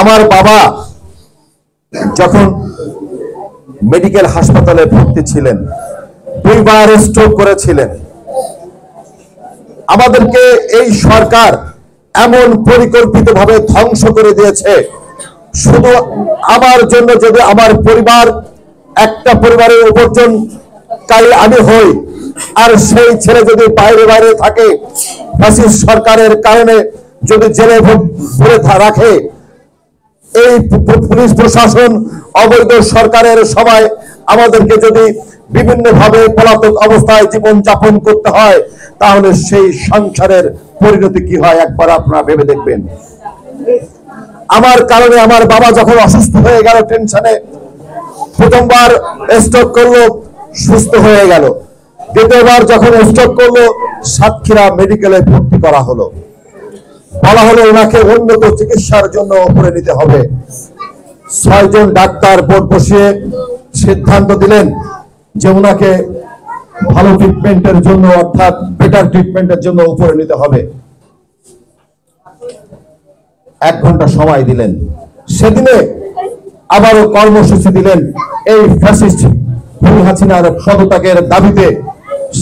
আমার বাবা যখন মেডিকেল হাসপাতালে ভর্তি ছিলেন, 2 বার স্ট্রোক করেছিলেন। আমাদেরকে এই সরকার এমন পরিকল্পিতভাবে ধ্বংস করে দিয়েছে। শুধু আমার জন্য, যদি আমার পরিবার, একটা পরিবারের উপার্জনকারী আমি হই, আর সেই ছেলে যদি বাইরে বাইরে থাকে, ফ্যাসিস্ট সরকারের কারণে যদি জেলে ভরে রাখে, এই পুলিশ প্রশাসন অবৈধ সরকারের সময় আমাদেরকে যদি বিভিন্নভাবে পলাতক অবস্থায় জীবন যাপন করতে হয়, তাহলে সেই সংসারের পরিণতি কি হয় একবার আপনারা ভেবে দেখবেন। আমার কারণে আমার বাবা যখন অসুস্থ হয়ে গেল, টেনশনে প্রথমবার স্ট্রোক করলো, সুস্থ হয়ে গেল। দ্বিতীয়বার যখন স্ট্রোক করলো, সাতক্ষীরা মেডিকেলে ভর্তি করা হলো। বলা হলো ওনাকে উন্নত চিকিৎসার জন্য উপরে নিতে হবে। 6 জন ডাক্তার বোর্ড বসিয়ে সিদ্ধান্ত দিলেন যে ওনাকে ভালো ট্রিটমেন্টের জন্য, অর্থাৎ বেটার ট্রিটমেন্টের জন্য উপরে নিতে হবে। 1 ঘন্টা সময় দিলেন। সেদিনে আবারও কর্মসূচি দিলেন। এই ফ্যাসিস্ট খুনি হাসিনার পদত্যাগের দাবিতে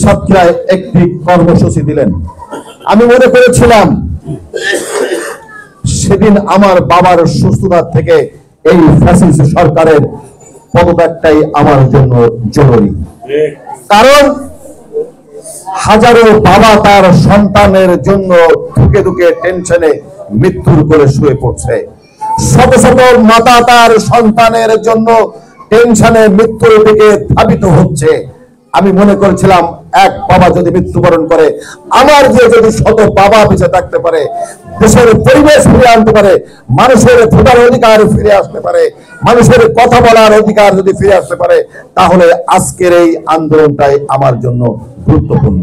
সাতক্ষীরায় একটি কর্মসূচি দিলেন। আমি মনে করেছিলাম সেদিন আমার বাবার সুস্থতার থেকে এই ফ্যাসিস্ট সরকারের পদত্যাগটাই আমার জন্য জরুরি। কারণ হাজারো বাবা তার সন্তানের জন্য ধুকে ধুকে টেনশনে মৃত্যুর করে শুয়ে পড়ছে। শত শত মাতা তার সন্তানের জন্য টেনশনে মৃত্যুর দিকে ধাবিত হচ্ছে। আমি মনে করেছিলাম এক বাবা যদি মৃত্যুবরণ করে, আমার যে যদি শত বাবা বেঁচে থাকতে পারে, দেশের পরিবেশ ফিরে আনতে পারে, মানুষের ভোটার অধিকার ফিরে আসতে পারে, মানুষের কথা বলার অধিকার যদি ফিরে আসতে পারে, তাহলে আজকের এই আন্দোলনটাই আমার জন্য গুরুত্বপূর্ণ।